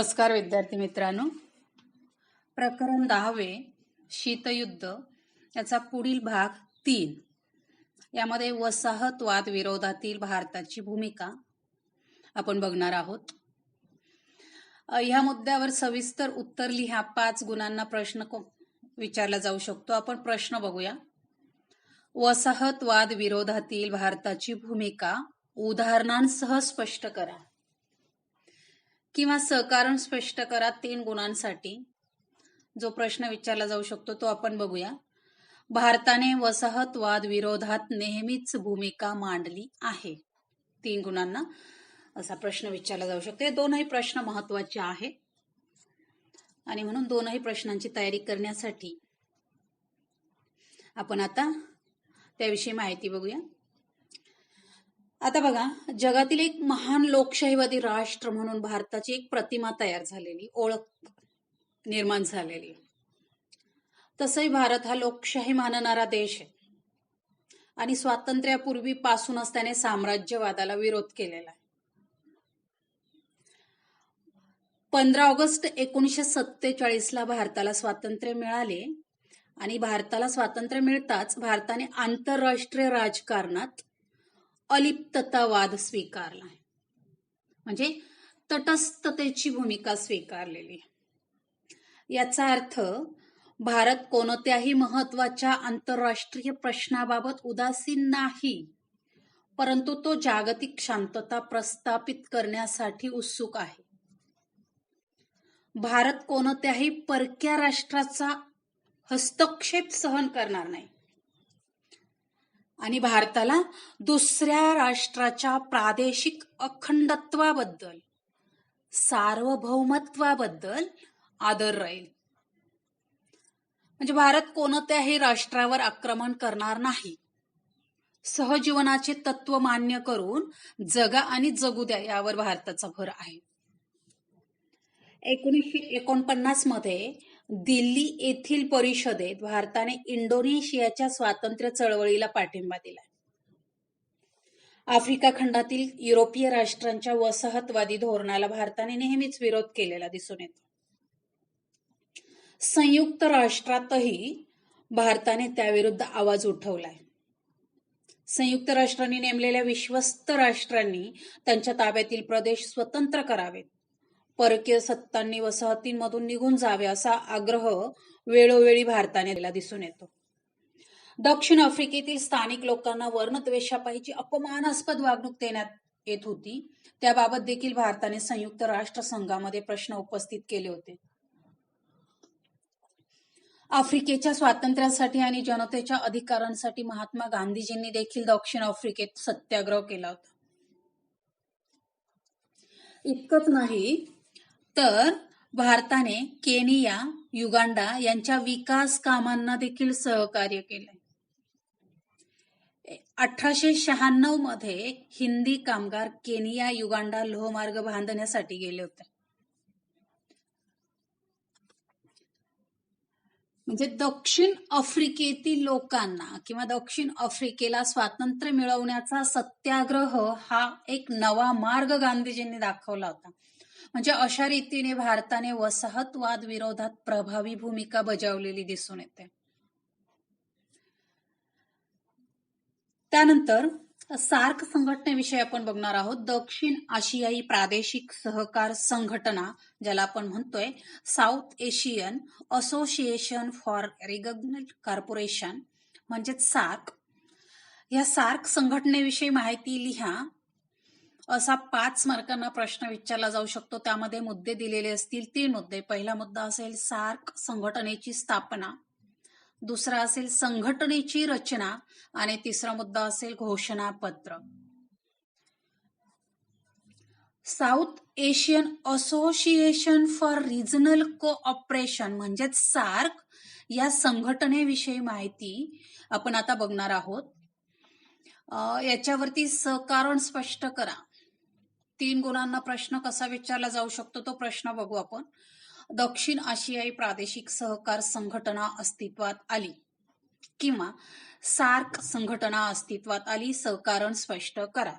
नमस्कार विद्यार्थी मित्रांनो. प्रकरण 10वे शीतयुद्ध याचा पुढील भाग 3 यामध्ये वसाहतवाद विरोधातील भारताची भूमिका आपण बघणार आहोत. ह्या मुद्द्यावर सविस्तर उत्तर लिहा. 5 गुणांना प्रश्न विचारला जाऊ शकतो. आपण प्रश्न बघूया. वसाहतवाद विरोधातील भारताची भूमिका उदाहरणांसह स्पष्ट करा किंवा सहकारण स्पष्ट करा. 3 गुणांसाठी जो प्रश्न विचारला जाऊ शकतो तो आपण बघूया. भारताने वसाहतवाद विरोधात नेहमीच भूमिका मांडली आहे. 3 गुणांना असा प्रश्न विचारला जाऊ शकतो. हे दोनही प्रश्न महत्वाचे आहेत आणि म्हणून दोनही प्रश्नांची तयारी करण्यासाठी आपण आता त्याविषयी माहिती बघूया. आता बघा, जगातील एक महान लोकशाहीवादी राष्ट्र म्हणून भारताची एक प्रतिमा तयार झालेली, ओळख निर्माण झालेली. तसंही भारत हा लोकशाही मानणारा देश आहे आणि स्वातंत्र्यापूर्वीपासूनच त्याने साम्राज्यवादाला विरोध केलेला आहे. 15 ऑगस्ट 1947 ला भारताला स्वातंत्र्य मिळाले आणि भारताला स्वातंत्र्य मिळताच भारताने आंतरराष्ट्रीय राजकारणात अलिप्ततावाद स्वीकारला, म्हणजे तटस्थतेची भूमिका स्वीकारलेली. याचा अर्थ भारत कोणत्याही महत्वाच्या आंतरराष्ट्रीय प्रश्नाबाबत उदासीन नाही, परंतु तो जागतिक शांतता प्रस्थापित करण्यासाठी उत्सुक आहे. भारत कोणत्याही परक्या राष्ट्राचा हस्तक्षेप सहन करणार नाही आणि भारताला दुसऱ्या राष्ट्राच्या प्रादेशिक अखंडत्वाबद्दल, सार्वभौमत्वाबद्दल आदर राहील. म्हणजे भारत कोणत्याही राष्ट्रावर आक्रमण करणार नाही. सहजीवनाचे तत्व मान्य करून जगा आणि जगू द्या यावर भारताचा भर आहे. 1949 मध्ये दिल्ली येथील परिषदेत भारताने इंडोनेशियाच्या स्वातंत्र्य चळवळीला पाठिंबा दिला. आफ्रिका खंडातील युरोपीय राष्ट्रांच्या वसाहतवादी धोरणाला भारताने नेहमीच विरोध केलेला दिसून येतो. संयुक्त राष्ट्रातही भारताने त्याविरुद्ध आवाज उठवलाय. संयुक्त राष्ट्रांनी नेमलेल्या विश्वस्त राष्ट्रांनी त्यांच्या ताब्यातील प्रदेश स्वतंत्र करावेत, परकीय सत्तांनी वसाहतींमधून निघून जावे असा आग्रह वेळोवेळी भारताने दिला दिसून येतो. दक्षिण आफ्रिकेतील स्थानिक लोकांना वर्णद्वेषापायीची अपमानास्पद वागणूक देण्यात येत होती. त्याबाबत देखील भारताने संयुक्त राष्ट्र संघामध्ये प्रश्न उपस्थित केले होते. आफ्रिकेच्या स्वातंत्र्यासाठी आणि जनतेच्या अधिकारांसाठी महात्मा गांधीजींनी देखील दक्षिण आफ्रिकेत सत्याग्रह केला होता. इतकंच नाही तर भारताने केनिया, युगांडा यांच्या विकास कामांना देखील सहकार्य केले. 1896 मध्ये हिंदी कामगार केनिया, युगांडा लोहमार्ग बांधण्यासाठी गेले होते. म्हणजे दक्षिण आफ्रिकेतील लोकांना किंवा दक्षिण आफ्रिकेला स्वातंत्र्य मिळवण्याचा सत्याग्रह हा एक नवा मार्ग गांधीजींनी दाखवला होता. म्हणजे अशा रीतीने भारताने वसाहतवाद विरोधात प्रभावी भूमिका बजावलेली दिसून येते. त्यानंतर सार्क संघटनेविषयी आपण बघणार आहोत. दक्षिण आशियाई प्रादेशिक सहकार संघटना, ज्याला आपण म्हणतोय south Asian association for regional corporation म्हणजेच सार्क. या सार्क संघटनेविषयी माहिती लिहा असा 5 मार्कांना प्रश्न विचारला जाऊ शकतो. त्यामध्ये मुद्दे दिलेले असतील 3 मुद्दे. पहिला मुद्दा असेल सार्क संघटनेची स्थापना, दुसरा असेल संघटनेची रचना आणि तिसरा मुद्दा असेल घोषणापत्र. South Asian association for regional cooperation म्हणजेच सार्क या संघटनेविषयी माहिती आपण आता बघणार आहोत. याच्यावरती सहकारण स्पष्ट करा. 3 गुणांना प्रश्न कसा विचारला जाऊ शकतो तो प्रश्न बघू आपण. दक्षिण आशियाई प्रादेशिक सहकार संघटना अस्तित्वात आली किंवा सार्क संघटना अस्तित्वात आली, सहकारण स्पष्ट करा.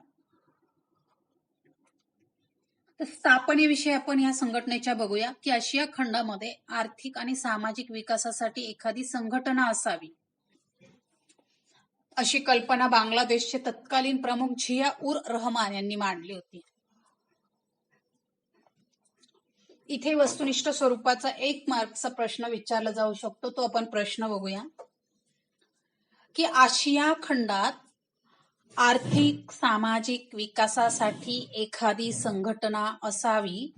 तर स्थापनेविषयी आपण या संघटनेच्या बघूया की आशिया खंडामध्ये आर्थिक आणि सामाजिक विकासासाठी एखादी संघटना असावी अशी कल्पना बांगलादेशचे तत्कालीन प्रमुख झिया उर रहमान यांनी मांडली होती. इथे वस्तुनिष्ठ स्वरूपाचा 1 मार्कचा प्रश्न विचारला जाऊ शकतो. तो आपण प्रश्न बघूया की आशिया खंडात आर्थिक सामाजिक विकासासाठी एखादी संघटना असावी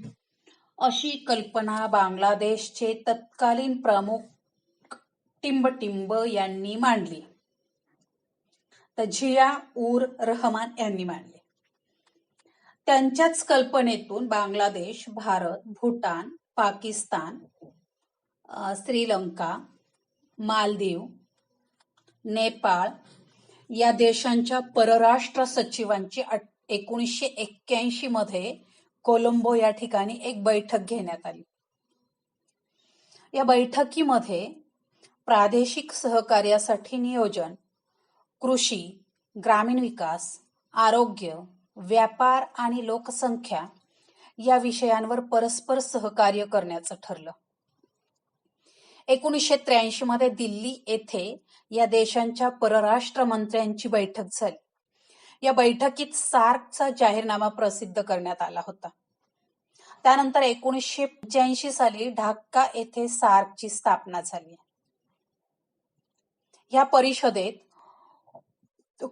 अशी कल्पना बांगलादेशचे तत्कालीन प्रमुख टिंबटिंब यांनी मांडली. तर झिया उर रहमान यांनी मांडली. त्यांच्याच कल्पनेतून बांगलादेश, भारत, भूटान, पाकिस्तान, श्रीलंका, मालदीव, नेपाळ या देशांच्या परराष्ट्र सचिवांची 1981 मध्ये कोलंबो या ठिकाणी एक बैठक घेण्यात आली. या बैठकीमध्ये प्रादेशिक सहकार्यासाठी नियोजन, कृषी, ग्रामीण विकास, आरोग्य, व्यापार आणि लोकसंख्या या विषयांवर परस्पर सहकार्य करण्याचं ठरलं. 1983 मध्ये दिल्ली येथे या देशांच्या परराष्ट्र मंत्र्यांची बैठक झाली. या बैठकीत सार्कचा जाहीरनामा प्रसिद्ध करण्यात आला होता. त्यानंतर 1985 साली ढाका येथे सार्कची स्थापना झाली. या परिषदेत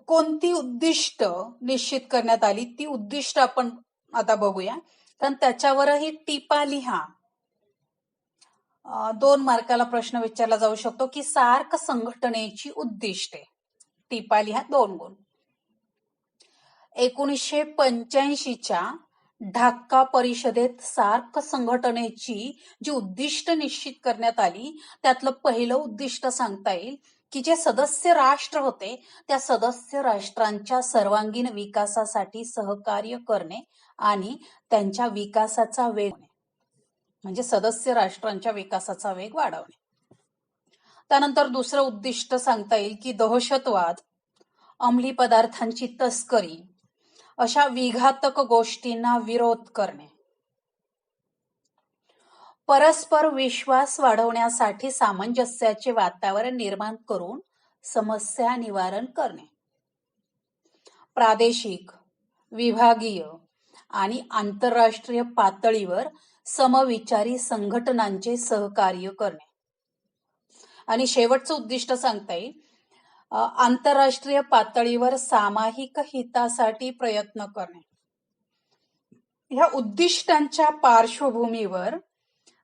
कोणती उद्दिष्ट निश्चित करण्यात आली ती उद्दिष्ट आपण आता बघूया, कारण त्याच्यावरही टिपा लिहा. 2 मार्काला प्रश्न विचारला जाऊ शकतो की सार्क संघटनेची उद्दिष्टे. टिपा लिहा 2 गुण. 1985च्या ढाका परिषदेत सार्क संघटनेची जी उद्दिष्ट निश्चित करण्यात आली त्यातलं पहिलं उद्दिष्ट सांगता येईल की जे सदस्य राष्ट्र होते त्या सदस्य राष्ट्रांच्या सर्वांगीण विकासासाठी सहकार्य करणे आणि त्यांच्या विकासाचा वेग, म्हणजे सदस्य राष्ट्रांच्या विकासाचा वेग वाढवणे. त्यानंतर दुसरं उद्दिष्ट सांगता येईल की दहशतवाद, अंमली पदार्थांची तस्करी अशा विघातक गोष्टींना विरोध करणे. परस्पर विश्वास वाढवण्यासाठी सामंजस्याचे वातावरण निर्माण करून समस्या निवारण करणे. प्रादेशिक, विभागीय आणि आंतरराष्ट्रीय पातळीवर समविचारी संघटनांचे सहकार्य करणे. आणि शेवटचं उद्दिष्ट सांगता येईल आंतरराष्ट्रीय पातळीवर सामायिक हितासाठी प्रयत्न करणे. ह्या उद्दिष्टांच्या पार्श्वभूमीवर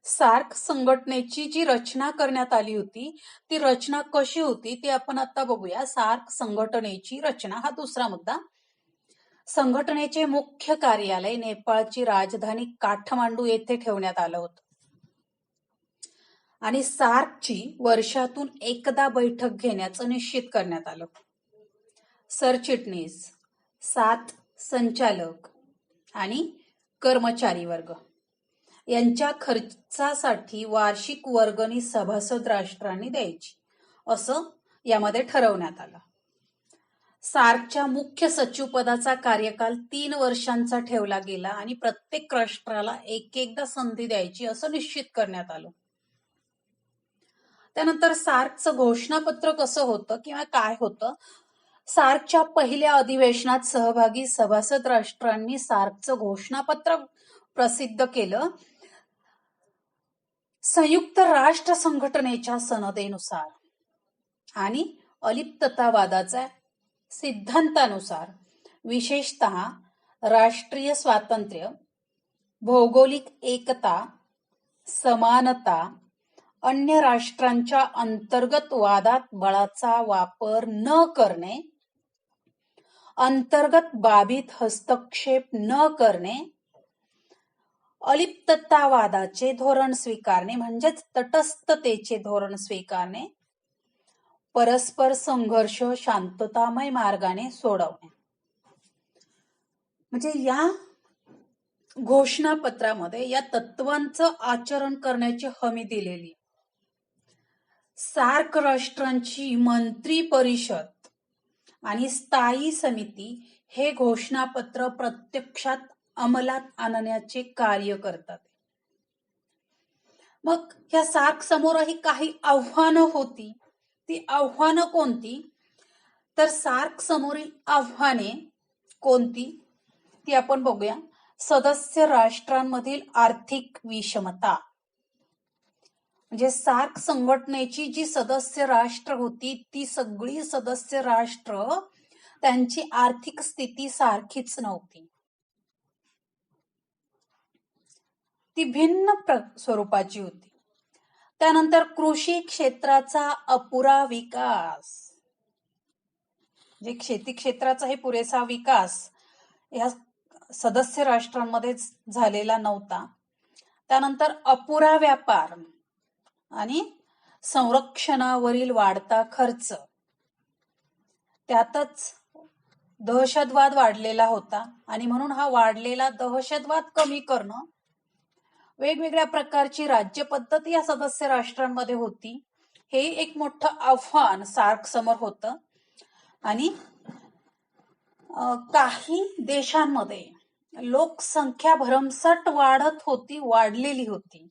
सार्क संघटनेची जी रचना करण्यात आली होती ती रचना कशी होती ते आपण आता बघूया. सार्क संघटनेची रचना हा दुसरा मुद्दा. संघटनेचे मुख्य कार्यालय नेपाळची राजधानी काठमांडू येथे ठेवण्यात आलं होतं आणि सार्कची वर्षातून एकदा बैठक घेण्याचं निश्चित करण्यात आलं. सरचिटणीस, 7 संचालक आणि कर्मचारी वर्ग यांच्या खर्चासाठी वार्षिक वर्गणी सभासद राष्ट्रांनी द्यायची असं यामध्ये ठरवण्यात आलं. सार्कच्या मुख्य सचिव पदाचा कार्यकाल 3 वर्षांचा ठेवला गेला आणि प्रत्येक राष्ट्राला एकदा संधी द्यायची असं निश्चित करण्यात आलं. त्यानंतर सार्कचं घोषणापत्र कसं होतं किंवा काय होतं. सार्कच्या पहिल्या अधिवेशनात सहभागी सभासद राष्ट्रांनी सार्कचं घोषणापत्र प्रसिद्ध केलं. संयुक्त राष्ट्र संघटनेच्या सनदेनुसार आणि अलिप्ततावादाच्या सिद्धांतानुसार विशेषतः राष्ट्रीय स्वातंत्र्य, भौगोलिक एकता, समानता, अन्य राष्ट्रांच्या अंतर्गत वादात बळाचा वापर न करणे, अंतर्गत बाबीत हस्तक्षेप न करणे, अलिप्ततावादाचे धोरण स्वीकारणे म्हणजेच तटस्थतेचे धोरण स्वीकारणे, परस्पर संघर्ष शांततामय मार्गाने सोडवणे. म्हणजे या घोषणापत्रामध्ये या तत्वांचं आचरण करण्याची हमी दिलेली. सार्क राष्ट्रांची मंत्री परिषद आणि स्थायी समिती हे घोषणापत्र प्रत्यक्षात अंमलात आणण्याचे कार्य करतात. मग ह्या सार्क समोरही काही आव्हानं होती. ती आव्हानं कोणती? तर सार्क समोरील आव्हाने कोणती ती आपण बघूया. सदस्य राष्ट्रांमधील आर्थिक विषमता, म्हणजे सार्क संघटनेची जी सदस्य राष्ट्र होती ती सगळी सदस्य राष्ट्र त्यांची आर्थिक स्थिती सारखीच नव्हती. ती भिन्न स्वरूपाची होती. त्यानंतर कृषी क्षेत्राचा अपुरा विकास, म्हणजे शेती क्षेत्राचाही पुरेसा विकास या सदस्य राष्ट्रांमध्ये झालेला नव्हता. त्यानंतर अपुरा व्यापार आणि संरक्षणावरील वाढता खर्च, त्यातच दहशतवाद वाढलेला होता आणि म्हणून हा वाढलेला दहशतवाद कमी करणं, वेगवेगळ्या प्रकारची राज्य पद्धत या सदस्य राष्ट्रांमध्ये होती, हे एक मोठं आव्हान सार्क समोर होतं. आणि काही देशांमध्ये लोकसंख्या भरमसाठ वाढलेली होती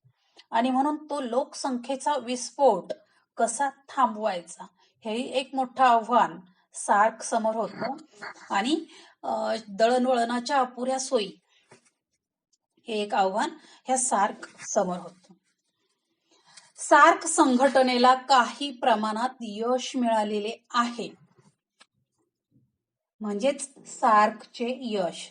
आणि म्हणून तो लोकसंख्येचा विस्फोट कसा थांबवायचा हे एक मोठं आव्हान सार्क समोर होतं. आणि दळणवळणाच्या अपुऱ्या सोयी हे एक आव्हान ह्या सार्क समोर होतं. सार्क संघटनेला काही प्रमाणात यश मिळालेले आहे, म्हणजेच सार्कचे यश.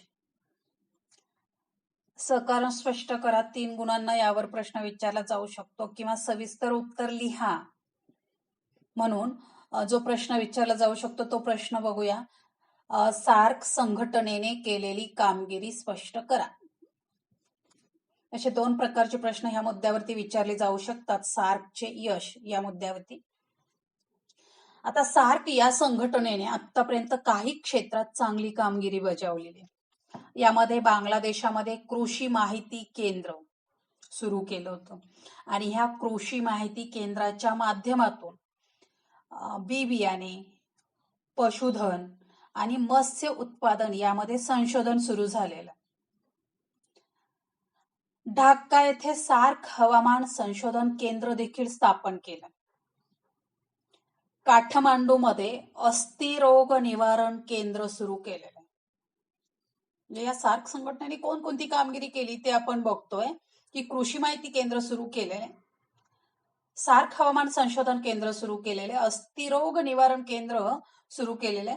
सहकारण स्पष्ट करा 3 गुणांना यावर प्रश्न विचारला जाऊ शकतो किंवा सविस्तर उत्तर लिहा म्हणून जो प्रश्न विचारला जाऊ शकतो तो प्रश्न बघूया. सार्क संघटनेने केलेली कामगिरी स्पष्ट करा. असे 2 प्रकारचे प्रश्न ह्या मुद्द्यावरती विचारले जाऊ शकतात, सार्कचे यश या मुद्द्यावरती. आता सार्क या संघटनेने आतापर्यंत काही क्षेत्रात चांगली कामगिरी बजावलेली. यामध्ये बांगलादेशामध्ये कृषी माहिती केंद्र सुरू केलं होतं आणि ह्या कृषी माहिती केंद्राच्या माध्यमातून बी बियाणे, पशुधन आणि मत्स्य उत्पादन यामध्ये संशोधन सुरू झालेलं. ढाका येथे सार्क हवामान संशोधन केंद्र देखील स्थापन केलं. काठमांडूमध्ये अस्थिरोग निवारण केंद्र सुरू केलेलं. म्हणजे या सार्क संघटनेने कोणकोणती कामगिरी केली ते आपण बघतोय की कृषी माहिती केंद्र सुरू केलेले, सार्क हवामान संशोधन केंद्र सुरू केलेले, अस्थिरोग निवारण केंद्र सुरू केलेले.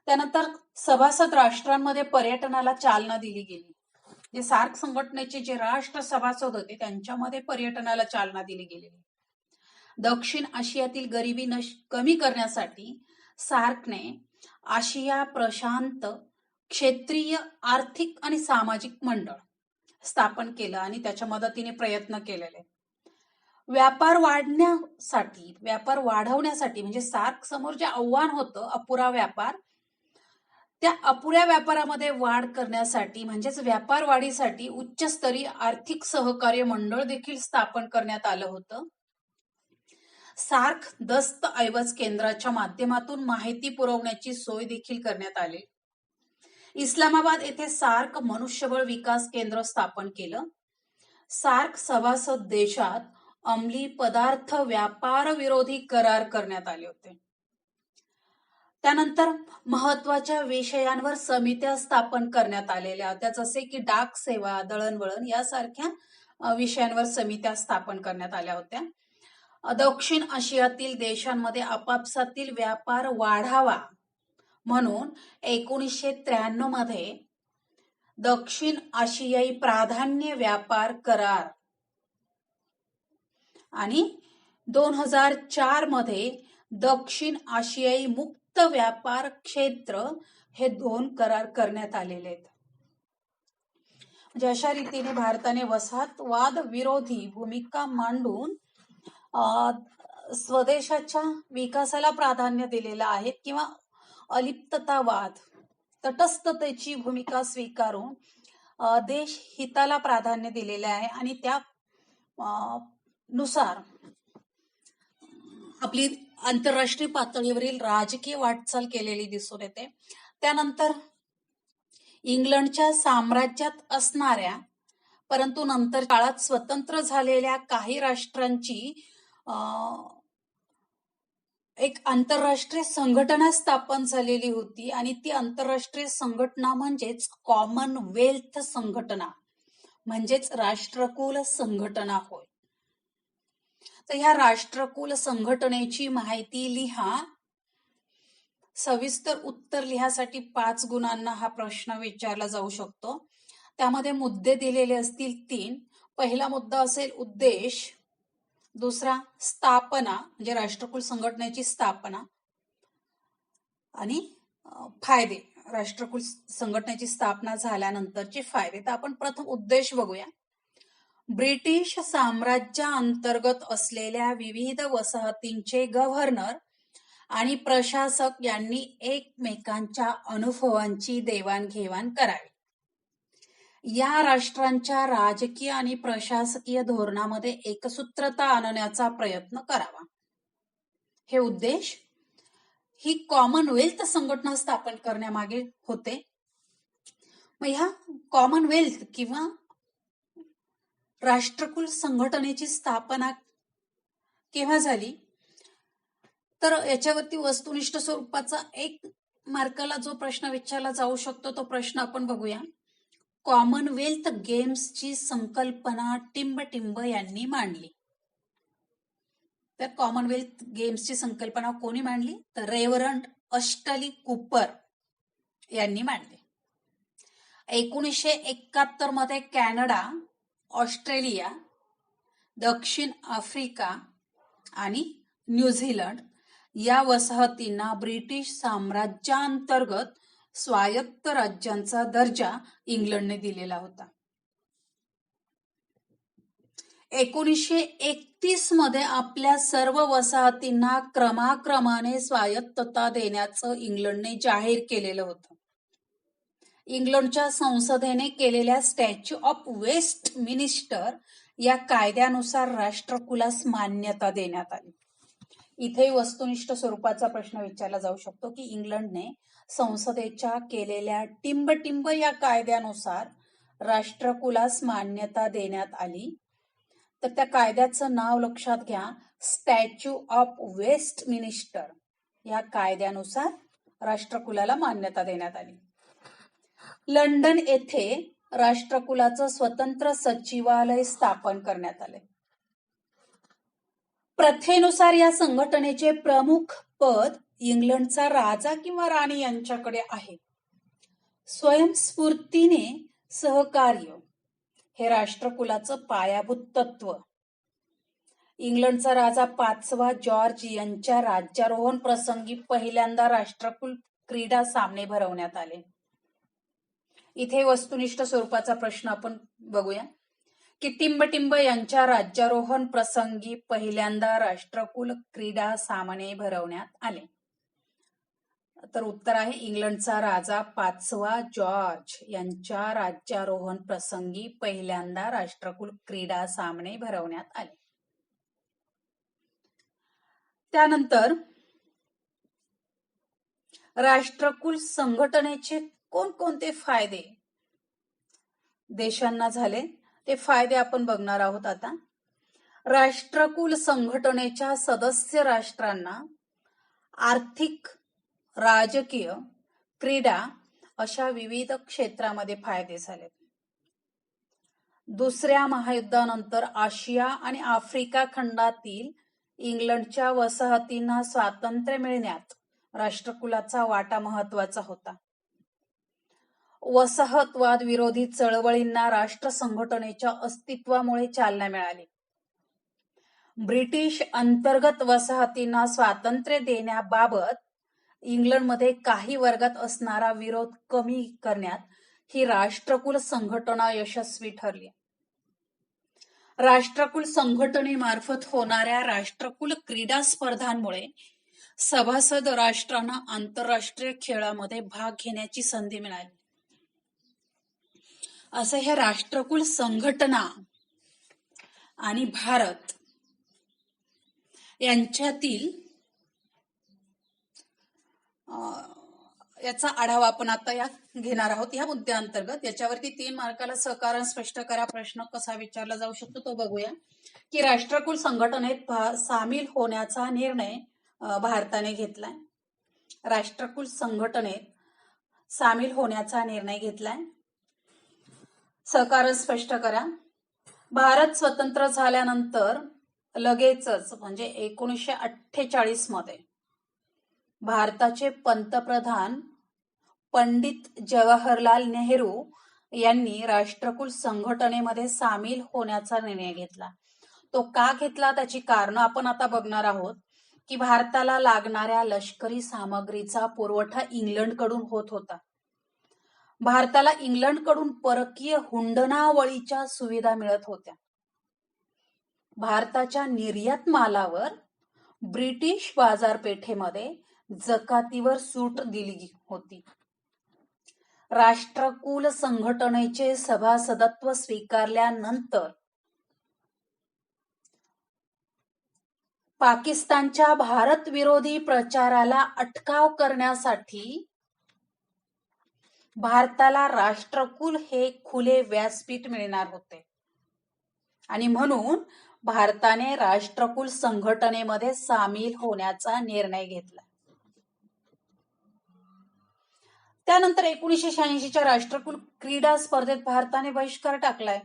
त्यानंतर सभासद राष्ट्रांमध्ये पर्यटनाला चालना दिली गेली. जे सार्क संघटनेचे जे राष्ट्र सभासद होते त्यांच्यामध्ये पर्यटनाला चालना दिली गेलेली. दक्षिण आशियातील गरिबी कमी करण्यासाठी सार्कने आशिया प्रशांत क्षेत्रीय आर्थिक आणि सामाजिक मंडळ स्थापन केलं आणि त्याच्या मदतीने प्रयत्न केलेले. व्यापार वाढवण्यासाठी म्हणजे सार्क समोर जे आव्हान होतं अपुरा व्यापार, त्या अपुऱ्या व्यापारामध्ये वाढ करण्यासाठी म्हणजेच व्यापार वाढीसाठी उच्चस्तरीय आर्थिक सहकार्य मंडळ देखील स्थापन करण्यात आलं होतं. सार्क दस्तऐवज केंद्राच्या माध्यमातून माहिती पुरवण्याची सोय देखील करण्यात आली. इस्लामाबाद येथे सार्क मनुष्यबळ विकास केंद्र स्थापन केलं. सार्क सभासद देशात अंमली पदार्थ व्यापार विरोधी करार करण्यात आले होते. त्यानंतर महत्वाच्या विषयांवर समित्या स्थापन करण्यात आलेल्या होत्या, जसे की डाक सेवा, दळणवळण यासारख्या विषयांवर समित्या स्थापन करण्यात आल्या होत्या. दक्षिण आशियातील देशांमध्ये आपापसातील व्यापार वाढावा म्हणून 1993 मध्ये दक्षिण आशियाई प्राधान्य व्यापार करार आणि 2004 मध्ये दक्षिण आशियाई मुक्त व्यापार क्षेत्र हे 2 करार करण्यात आलेले आहेत. म्हणजे अशा रीतीने भारताने वसाहतवाद विरोधी भूमिका मांडून स्वदेशाच्या विकासाला प्राधान्य दिलेलं आहे किंवा अलिप्ततावाद, तटस्थतेची भूमिका स्वीकारून देश हिताला प्राधान्य दिलेले आहे आणि त्या नुसार आपली आंतरराष्ट्रीय पातळीवरील राजकीय वाटचाल केलेली दिसून येते. त्यानंतर इंग्लंडच्या साम्राज्यात असणाऱ्या परंतु नंतर काळात स्वतंत्र झालेल्या काही राष्ट्रांची एक आंतरराष्ट्रीय संघटना स्थापन झालेली होती आणि ती आंतरराष्ट्रीय संघटना म्हणजेच कॉमनवेल्थ संघटना म्हणजेच राष्ट्रकुल संघटना होय. तर ह्या राष्ट्रकुल संघटनेची माहिती लिहा. सविस्तर उत्तर लिहासाठी 5 गुणांना हा प्रश्न विचारला जाऊ शकतो. त्यामध्ये मुद्दे दिलेले असतील 3. पहिला मुद्दा असेल उद्देश, दुसरा स्थापना म्हणजे राष्ट्रकुल संघटनेची स्थापना आणि फायदे, राष्ट्रकुल संघटनेची स्थापना झाल्यानंतरचे फायदे. तर आपण प्रथम उद्देश बघूया. ब्रिटिश साम्राज्याअंतर्गत असलेल्या विविध वसाहतींचे गव्हर्नर आणि प्रशासक यांनी एकमेकांच्या अनुभवांची देवाणघेवाण करावी. या राष्ट्रांच्या राजकीय आणि प्रशासकीय धोरणामध्ये एकसूत्रता आणण्याचा प्रयत्न करावा. हे उद्देश ही कॉमनवेल्थ संघटना स्थापन करण्यामागे होते. मग ह्या कॉमनवेल्थ किंवा राष्ट्रकुल संघटनेची स्थापना केव्हा झाली, तर याच्यावरती वस्तुनिष्ठ स्वरूपाचा 1 मार्काला जो प्रश्न विचारला जाऊ शकतो तो प्रश्न आपण बघूया. कॉमनवेल्थ गेम्सची संकल्पना टिंबटिंब यांनी मांडली. तर कॉमनवेल्थ गेम्सची संकल्पना कोणी मांडली, तर रेव्हरंड अष्टली कूपर यांनी मांडली. 1971 मध्ये कॅनडा, ऑस्ट्रेलिया, दक्षिण आफ्रिका आणि न्यूझीलंड या वसाहतींना ब्रिटिश साम्राज्याअंतर्गत स्वायत्त राज्यांचा दर्जा इंग्लंडने दिलेला होता. 1931 मध्ये आपल्या सर्व वसाहतींना क्रमाक्रमाने स्वायत्तता देण्याचं इंग्लंडने जाहीर केलेलं होतं. इंग्लंडच्या संसदेने केलेल्या स्टॅच्यू ऑफ वेस्टमिनिस्टर या कायद्यानुसार राष्ट्रकुलास मान्यता देण्यात आली. इथे वस्तुनिष्ठ स्वरूपाचा प्रश्न विचारला जाऊ शकतो की इंग्लंडने संसदेच्या केलेल्या टिंबटिंब या कायद्यानुसार राष्ट्रकुलास मान्यता देण्यात आली. तर त्या कायद्याचं नाव लक्षात घ्या, स्टॅच्यू ऑफ वेस्टमिनिस्टर. या कायद्यानुसार राष्ट्रकुलाला मान्यता देण्यात आली. लंडन येथे राष्ट्रकुलाचं स्वतंत्र सचिवालय स्थापन करण्यात आले. प्रथेनुसार या संघटनेचे प्रमुख पद इंग्लंडचा राजा किंवा राणी यांच्याकडे आहे. स्वयंस्फूर्तीने सहकार्य हे राष्ट्रकुलाचं पायाभूत तत्व. इंग्लंडचा राजा 5वा जॉर्ज यांच्या राज्यारोहण प्रसंगी पहिल्यांदा राष्ट्रकुल क्रीडा सामने भरवण्यात आले. इथे वस्तुनिष्ठ स्वरूपाचा प्रश्न आपण बघूया की टिंबटिंब यांच्या राज्यारोहण प्रसंगी पहिल्यांदा राष्ट्रकुल क्रीडा सामने भरवण्यात आले. तर उत्तर आहे इंग्लंडचा राजा 5वा जॉर्ज यांच्या राज्यारोहण प्रसंगी पहिल्यांदा राष्ट्रकुल क्रीडा सामने भरवण्यात आले. त्यानंतर राष्ट्रकुल संघटनेचे कोणकोणते फायदे देशांना झाले ते फायदे आपण बघणार आहोत आता. राष्ट्रकुल संघटनेच्या सदस्य राष्ट्रांना आर्थिक, राजकीय, क्रीडा अशा विविध क्षेत्रामध्ये फायदे झाले. दुसऱ्या महायुद्धानंतर आशिया आणि आफ्रिका खंडातील इंग्लंडच्या वसाहतींना स्वातंत्र्य मिळण्यात राष्ट्रकुलाचा वाटा महत्वाचा होता. वसाहतवाद विरोधी चळवळींना राष्ट्र संघटनेच्या अस्तित्वामुळे चालना मिळाली. ब्रिटिश अंतर्गत वसाहतींना स्वातंत्र्य देण्याबाबत इंग्लंडमध्ये काही वर्गात असणारा विरोध कमी करण्यात ही राष्ट्रकुल संघटना यशस्वी ठरली. राष्ट्रकुल संघटनेमार्फत होणाऱ्या राष्ट्रकुल क्रीडा स्पर्धांमुळे सभासद राष्ट्रांना आंतरराष्ट्रीय खेळामध्ये भाग घेण्याची संधी मिळाली. असं हे राष्ट्रकुल संघटना आणि भारत याचा आढावा आपण आता या घेणार आहोत या मुद्द्याअंतर्गत. याच्यावरती 3 मार्काला सहकारण स्पष्ट करा प्रश्न कसा विचारला जाऊ शकतो तो बघूया. की राष्ट्रकुल संघटनेत सामील होण्याचा निर्णय भारताने घेतलाय. राष्ट्रकुल संघटनेत सामील होण्याचा निर्णय घेतलाय. सहकारण स्पष्ट करा. भारत स्वतंत्र झाल्यानंतर लगेचच म्हणजे 1948 मध्ये भारताचे पंतप्रधान पंडित जवाहरलाल नेहरू यांनी राष्ट्रकुल संघटनेमध्ये सामील होण्याचा निर्णय घेतला. तो का घेतला त्याची कारण आपण आता बघणार आहोत. की भारताला लागणाऱ्या लष्करी सामग्रीचा पुरवठा इंग्लंडकडून होत होता. भारताला इंग्लंडकडून परकीय हुंडणावळीच्या सुविधा मिळत होत्या. भारताच्या निर्यात मालावर ब्रिटिश बाजारपेठेमध्ये जकातीवर सूट दिली होती. राष्ट्रकुल संघटनेचे सभासदत्व स्वीकारल्यानंतर पाकिस्तानच्या भारत विरोधी प्रचाराला अटकाव करण्यासाठी भारताला राष्ट्रकुल हे खुले व्यासपीठ मिळणार होते आणि म्हणून भारताने राष्ट्रकुल संघटनेमध्ये सामील होण्याचा निर्णय घेतला. त्यानंतर 1986च्या राष्ट्रकुल क्रीडा स्पर्धेत भारताने बहिष्कार टाकलाय.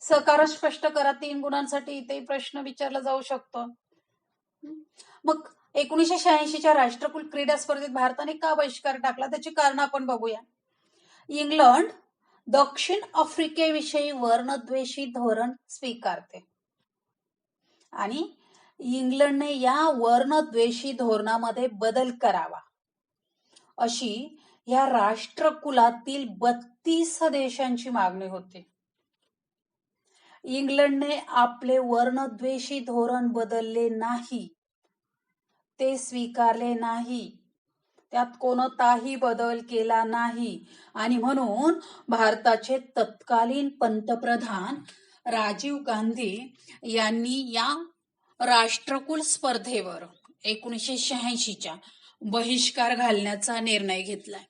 सहकार स्पष्ट करा. 3 गुणांसाठी इथे प्रश्न विचारला जाऊ शकतो. मग 1986च्या राष्ट्रकुल क्रीडा स्पर्धेत भारताने का बहिष्कार टाकला त्याची कारण आपण बघूया. इंग्लंड दक्षिण आफ्रिकेविषयी वर्णद्वेषी धोरण स्वीकारते आणि इंग्लंडने या वर्णद्वेषी धोरणामध्ये बदल करावा अशी या राष्ट्रकुलातील 32 देशांची मागणी होती. इंग्लंडने आपले वर्णद्वेषी धोरण बदलले नाही, ते स्वीकारले नाही, त्यात कोणताही बदल केला नाही आणि म्हणून भारताचे तत्कालीन पंतप्रधान राजीव गांधी यांनी या राष्ट्रकुल स्पर्धेवर 1986च्या बहिष्कार घालण्याचा निर्णय घेतलाय.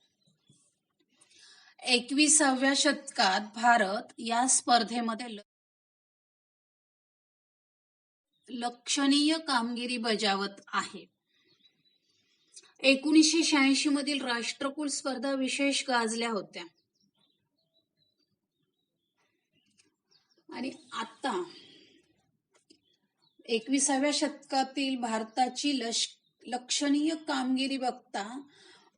21व्या शतकात भारत या स्पर्धेमध्ये लक्षणीय कामगिरी बजावत आहे. 1986 मधील राष्ट्रकुल स्पर्धा विशेष गाजल्या होत्या आणि आता 21व्या शतकातील भारताची लक्षणीय कामगिरी बघता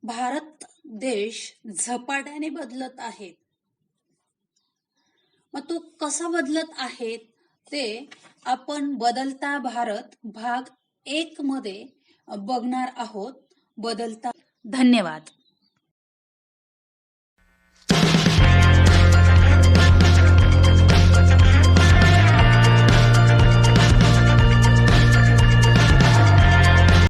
भारत देश झपाट्याने बदलत आहे. मग तो कसा बदलत आहे ते आपण बदलता भारत भाग 1 मध्ये बघणार आहोत. धन्यवाद.